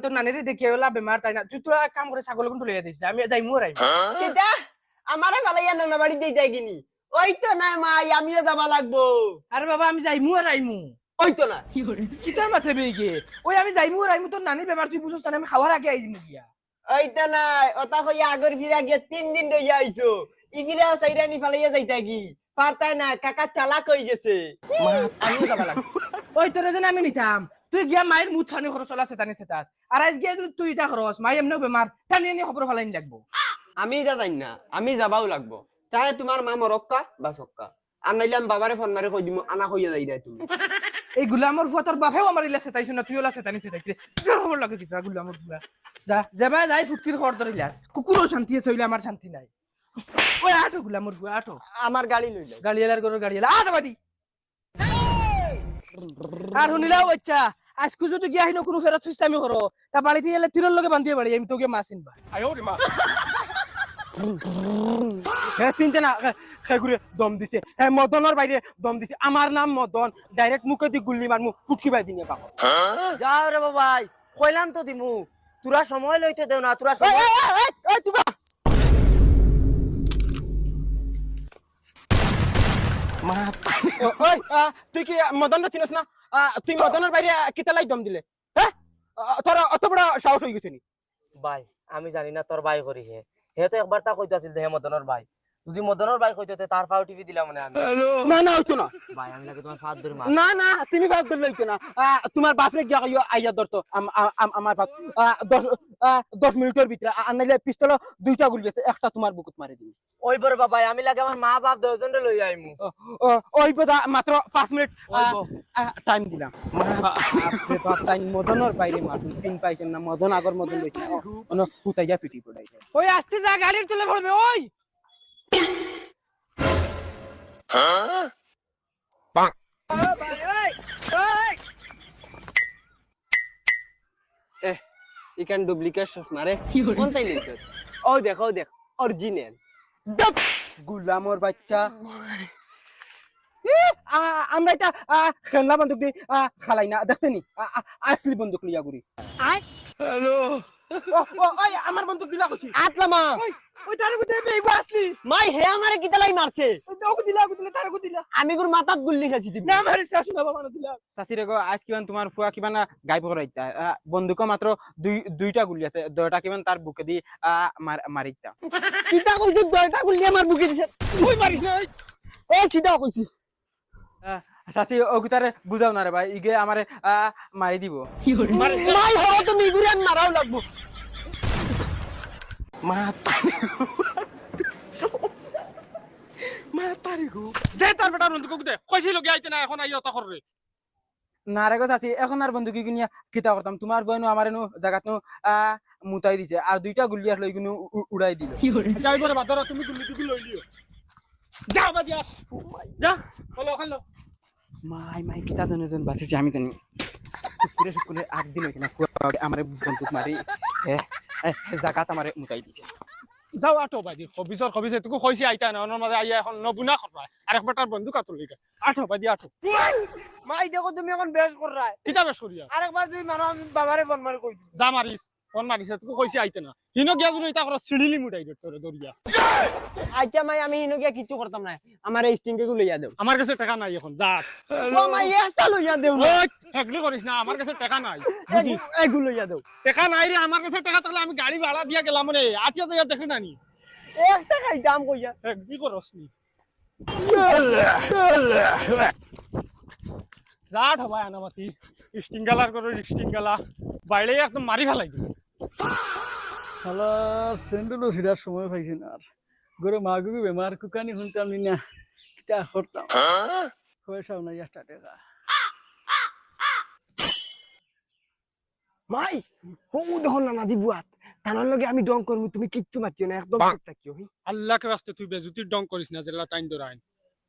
তোর নানিরে দেখি ওলা বেমার তাই না তুই তো এক কাম করে ছাগল কোন লইয়া দিস আমি যাই মুরাই কেটা আমারে ভালাইয়া নানা বাড়ি দেই যাই কিনি ওই তো না মাই আমিও যাবা লাগবো আরে বাবা আমি যাই মুরাইমু ওই তো না কিতা মাথা বেগে ওই আমি যাই মুরাইমু তোর নানি বেমার তুই বুঝছ না আমি খাওয়ার আগে আইজিমু গিয়া ওই তো না ওটা কইয়া আগর ফিরা গিয়ে 3 দিন রইয়া আইছো ই ফিরা সাইরানি ফালাইয়া যাইতা কি পারতাই না কাকা চালাক হই গেছে আমিও যাবা লাগবো ওই তোর যেন আমি নিতাম তুই গিয়া মায়ের মুখ ছানি খরচ চলা সেতানি সেতাস আর আজ গিয়া তুই ইটা খরচ মাই এমনিও বেমার টানি আনি খবর ফলাইন লাগবো আমি যা জানি না আমি যাবাও লাগবো চাহে তোমার মা মরক্কা বা সক্কা আর নাইলে আমি বাবারে ফোন মারে কই দিমু আনা কইয়া যাই দেয় তুমি এই গুলামর ফুয়া তোর বাপেও আমার ইলা সেতাইছ না তুই ওলা সেতানি সেতাইছে যা খবর লাগে কি যা গুলামর ফুয়া যা যাবা যাই ফুটকির খর ধরিলাস কুকুরও শান্তি আছে হইলে আমার শান্তি নাই ওই আটো গুলামর ফুয়া আটো আমার গাড়ি লইল গাড়িয়ালার গরুর গাড়িয়ালা আটো বাদি আর শুনিলাও বাচ্চা আজকে যদি গিয়া হিনো কোনো ফেরত সিস্টেমই করো তা বাড়িতে গেলে তীরের লগে বান্ধিয়ে বাড়ি আমি তোকে মাছ কিনবা হ্যাঁ চিনতে না খেগুরে দম দিছে হ্যাঁ মদনের বাইরে দম দিছে আমার নাম মদন ডাইরেক্ট মুখে দি গুল্লি মারমু ফুটকি বাই দিনে পাকো যাও রে বাবাই কইলাম তো দিমু তোরা সময় লইতে দেও না তোরা সময় এই তুই ওই তুই কি মদন চিনস না তুই মদনের বাইরে কিতালাই দম দিলে হ্যাঁ তোর অত বড় সাহস হয়ে গেছে নি ভাই আমি জানি না তোর ভাই করি হে তো একবার তা কইতা ছিল হে মদনের ভাই যদি মদনের ভাই কইতে তার ফাও টিভি দিলাম মানে আমি না না হইতো না ভাই আমি লাগে তোমার ফাদ ধরে মার না না তুমি ভাব ধরলে হইতো না তোমার বাপরে গিয়া কইও আইয়া ধরতো আমার ভাব 10 মিনিটের ভিতরে আনাইলে পিস্তল দুইটা গুলি আছে একটা তোমার বুকুত মারি দিবি ওই বড় বাবা আমি লাগে আমার মা বাপ 10 জন লই আইমু ওই বদা মাত্র 5 মিনিট টাইম দিলাম বাপরে বাপ টাইম মদনের বাইরে মাতুন চিন পাইছেন না মদন আগর মদন লইছে অন হুতাইয়া পিটি পড়াইছে ওই আস্তে যা গাড়ির তুলে পড়বে ওই ইকান ডুপ্লিকেট মারে কোন তাই লিখছ ও দেখো দেখ অরিজিনাল গুলামর বাচ্চা আমরা এটা খেলনা বন্দুক দিয়ে খালাই না দেখতে নি আসলি বন্দুক লিয়া গুড়ি হ্যালো ওই আমার বন্দুক দিলা কইছি আতলামা ওই তারে কো দেবে এই আসলি মাই হে আমারে কিতালাই মারছে ওকে দিলা তারে কো দিলা আমি গুর মাথাত গুল্লি খাইছি দিবি না মারি শাশু বাবা মানে দিলা চাচি রেগো আজ কিমান তোমার ফুয়া কিমান গাইব করাইতা বন্দুক মাত্র দুইটা গুলি আছে দয়টা কিমান তার বুকে দি মারিতা কিতা কইছিস দয়টা গুল্লি আমার বুকে দিছে তুই মারিস না ও সিধা কইছিস চাচি ওগুতারে বুঝাও না রে ভাই ইগে আমারে মারি দিব মাই হওয়া তো মিগুরান মারাও লাগবো মা তারি গো দে তার বেটা বন্দুক দে কইছিল কি আইতে না এখন আইয়া তা করে না রে গো চাচি এখন আর বন্দুক কিনিয়া কিতা করতাম তোমার বয়নো আমারে নো জায়গাত নো মুতাই দিছে আর দুইটা গুলি আর লই কিনু উড়াই দিল যাই করে বাদরা তুমি গুলি লই লিও যা বাদিয়া যা হলো খালো মাই কিতা জানেন বাঁচিছি আমি জানি শুকুরে 8 দিন হইছে না ফুয়া আমারে বন্দুক মারি জায়গাত আমারে মুতাই দিছে যাও আটো বাদি খবিসে তুকু কইছি আইতা না ওনার মাঝে আইয়া এখন নবুনা করবা আরেকবার তার বন্ধু কাতল লিগা আটো বাদি আটো মাই দেখো তুমি এখন বেশ কর রায় কিতা বেশ করিয়া আরেকবার তুই মারো আমি বাবারে ফোন মারি কই যা মারিস ফোন মারিস তুকু কইছি আইতা না হিনো গিয়া জুন ইতা করে সিড়িলি মুটাই দে তোরে দরিয়া আচ্ছা মাই আমি হিনো গিয়া কিছু করতাম না আমার এই স্টিংকে গু লইয়া দেও আমার কাছে টাকা নাই এখন যা ও মাই একটা লইয়া দেও না হেগলি করিস না আমার কাছে টাকা নাই এগু লইয়া দেও টাকা নাই রে আমার কাছে টাকা থাকলে আমি গাড়ি ভাড়া দিয়া গেলাম রে 8000 দেখলি না নি একটা খাই দাম কইয়া কি করস নি যা ঠবাই আনামাতি স্টিংগালার করে স্টিংগালা বাইরে একদম মারি ফেলাই দিল শালা সেন্ডেলও ছিড়ার সময় পাইছি না আর গরু মাগুবি বেমার কুকানি শুনতাম না কিতা করতাম পয়সাও নাই 1 টাকা মাই হো দেখো না নাজি বুয়াত তানার লগে আমি ডং করমু তুমি কিচ্ছু মাতিও না একদম চুপ থাকিও আল্লাহকে রাস্তে তুই বেজুতির ডং করিস না জেলা টাইম ধরাইন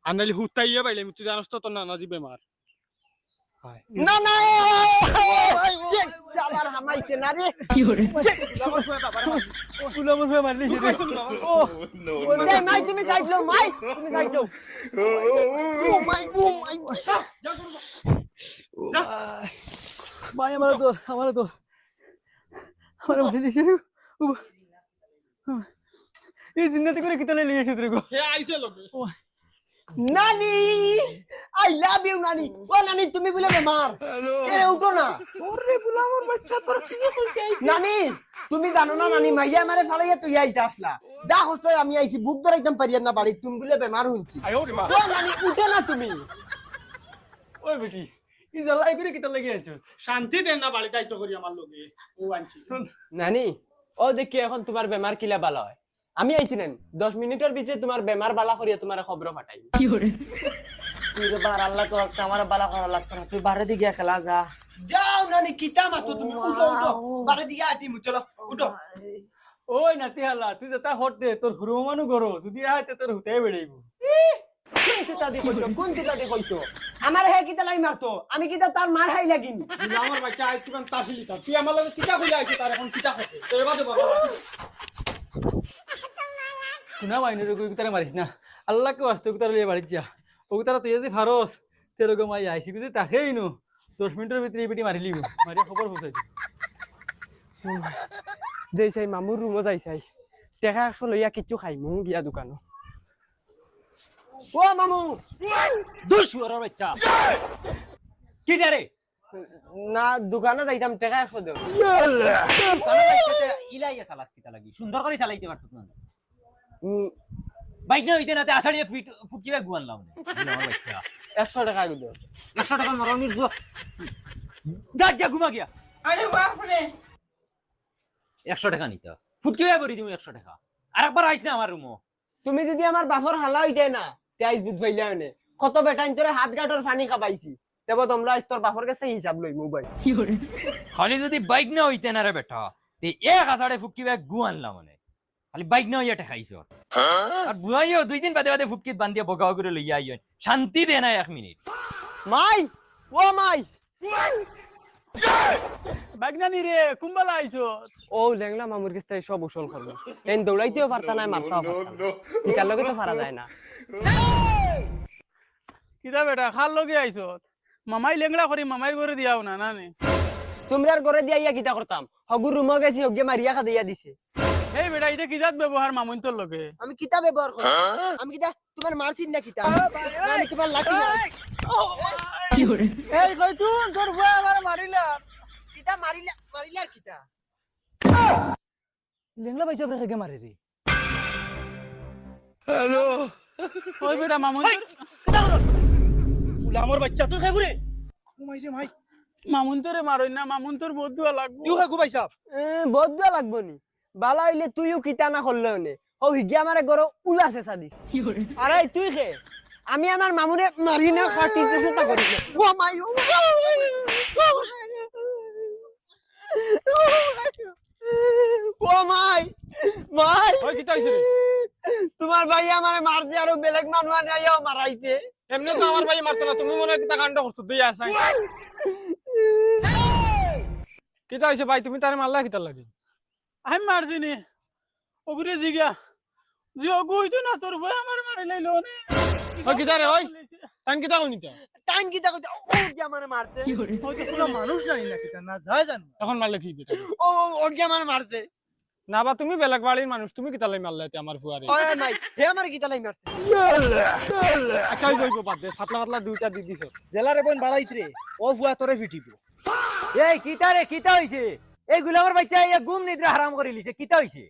আর নাইলে হুতাইয়া বাইলে তুই জানোস তো তোর নানাজি বেমার না না চেক চালার হামাইছে না রে কি করে কুলামর হয়ে মারলি ও নে মাই তুমি সাইড লও মাই তুমি সাইড লও ও মাই মাই আমার তো আমার মারি দিছে এই জিন্নাতে করে কিতা লিয়ে এসে রে গো হে আইছে লগে নানি আই লাভ ইউ নানি ও নানি তুমি বলে বেমার এরে উঠো না ওরে গোলামের বাচ্চা তোর কি হইছে নানি তুমি জানো না নানি মাইয়া আমারে ফালাইয়া তুই আইতে আসলা যা কষ্ট হয় আমি আইছি বুক ধরাইতাম পারিয়া না বাড়ি তুমি বলে বেমার হইছি ও নানি উঠো না তুমি ওই বেটি ই জ্বালাই করে কিতা লাগি আছো শান্তি দেন না বাড়ি দায়িত্ব করি আমার লগে ও আনছি নানি ও দেখি এখন তোমার বেমার কিলা বালা হয় আমি আইছি নানি 10 মিনিটের ভিতরে তোমার বেমার বালা করিয়া তোমার খবর পাঠাই তুই তো বার আল্লাহ তো আজকে আমার বালা করা লাগতো না তুই বারে দিকে খেলা যা যাও নানি কিতা মাতো তুমি উঠো উঠো বাড়ি দিকে আটি মু চলো উঠো ওই নাতি হালা তুই যেটা হটে তোর হুরো মানু গরো যদি আইতে তোর হুতে বেড়াইবো কোন কিতা দি কইছো আমার হে কিতা লাই মারতো আমি কিতা তার মার হাই লাগিনি গোলামের বাচ্চা আইস কিমান তাসিলি তার তুই আমার লগে কিটা কইলা আইছে তার এখন কিটা হতে তো এবারে বাবা শুনা মাইনের কই তারে মারিস না আল্লাহ কে ওয়াস্তে তারে লিয়ে বাড়ি যা ও তারা তুই যদি ফারস তেরো গো মাই আইছি যদি তাকেই নো 10 মিনিটের ভিতরে এই বেটি মারি লিব মারিয়া খবর পৌঁছাই দেই চাই মামুর রুমে যাই চাই টেকা 100 লইয়া কিচ্ছু খাই মু গিয়া দোকানো ও মামু দুই শুয়ারের বাচ্চা কি রে না দোকানে যাইতাম টেকা 100 দেও দোকানে যাইতে ইলাইয়া চালাস কিতা লাগি সুন্দর করে চালাইতে পারছত না বাইক না হইতে না তে আসাড়িয়ে ফুটকিবা গুয়ানলাম না আমার বাচ্চা 100 টাকা দিও 100 টাকা নরমির যা যা ঘুমা গিয়া আরে বাপ রে 100 টাকা নিতা ফুটকিবা বরি দিমু 100 টাকা আরেকবার আইছ না আমার রুমো তুমি যদি আমার বাপর হালা হইতে না তে আইস বুঝ পাইলা মানে কত বেটাইন তোরে হাত গাটর পানি খাবাইছি তেব তোমরা আইস তোর বাপর কাছে হিসাব লই মোবাইল খালি যদি বাইক না হইতে না রে বেটা তে এক আসাড়ে ফুটকিবা গুয়ানলাম মানে খালি বাইক না হইয়া ঠেকাইছ আর বুয়াইও 2 দিন বাদে বাদে ফুটকিত বান্ধিয়া বগাও করে লইয়া আইয়ন শান্তি দে না 1 মিনিট মাই ও মাই বাগনানি রে কুম্বালা আইছো ও লেংলা মামুর কাছে সব উসল করবে এন দৌড়াইতেও পারতা না মারতাও পারতা ঠিকার লগে তো পারা যায় না কিতা বেটা খাল লগে আইছো মামাই লেংড়া করি মামাই করে দিয়াও না নানি তোমরার ঘরে দিয়া ইয়া কিতা করতাম হগুর রুমে গেছি হগে মারিয়া খা দিয়া দিছে এই বেটা এটা কিজাত ব্যবহার মামুন তোর লগে আমি কিতা ব্যবহার করি আমি কিতা তোমার মারছিন না কিতা না আমি তোমার লাঠি এই কই তুই তোর বুয়া আমার মারিলা কিতা মারিলা কিতা লেংড়া পাইছে আপনি কেগে মারে রে হ্যালো ওই বেটা মামুন গোলামের বাচ্চা তুই খাই ঘুরে ঘুমাইছে ভাই মামুন তোরে মারই না মামুন তোর বহুত দুয়া লাগবো তুই খাই ঘুমাইছ বদুয়া লাগবো নি বালা হইলে তুইও কিতা না করলেও নে ও হিগি আমারে গরো উলা চেঁচা দিস আরে তুই খে আমি আমার মামুরে মারি না কাটি চেষ্টা করিস না ও মাই ও মাই মাই ওই কিটা হইছে রে তোমার ভাই আমারে মারছে আর বেলেগ মানুষ আইয়াও মারাইছে এমনি তো আমার ভাই মারতো না তুমি মনে হয় কিটা কাণ্ড করছো দেই আসাই কিটা হইছে ভাই তুমি তারে মারলা কিটা লাগি আমি মারছি নি ওগুরে জিগা জি ওগু হইতো না তোর বুয়া আমার মারি লাইলো নে ওই কিটা রে ওই টান কিটা কইনিতা টাইম কিতা কইতে ও কি আমারে মারছে হয়তো কোনো মানুষ নাই নাকি তা না যায় জানো এখন মারলে কি বেটা ও কি আমারে মারছে না বা তুমি বেলেগ বাড়ির মানুষ তুমি কিটা লাই মারলা এতে আমার ফুয়ারে ওই মাই হে আমারে কিতা লাই মারছে আচ্ছা কইব বাদ দে ফাতলা ফাতলা দুইটা দি দিছো জেলারে বোন বাড়াইতরে ও বুয়া তোরে ফিটিব এই কিতা হইছে এই গুলামের বাচ্চা এই গুম নিদ্রা হারাম করে লিছে কিতা হইছে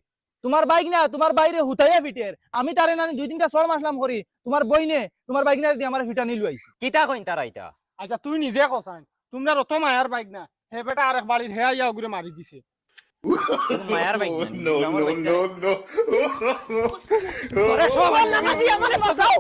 তোমার বাইক না তোমার বাইরে হুতাইয়া ফিটের আমি তারে নানি 2-3টা সর মাসলাম করি তোমার বইনে তোমার বাইক না দিয়ে আমার ফিটা নিলু আইছি কিতা কইন তারা এটা আচ্ছা তুই নিজে কসান তোমরা রত মায়ার বাইক না হে বেটা আরেক বাড়ির হে আইয়া ওগুরে মারি দিছে মায়ার bike No, no, no, no. তোরে সব নানা দি আমারে বাঁচাও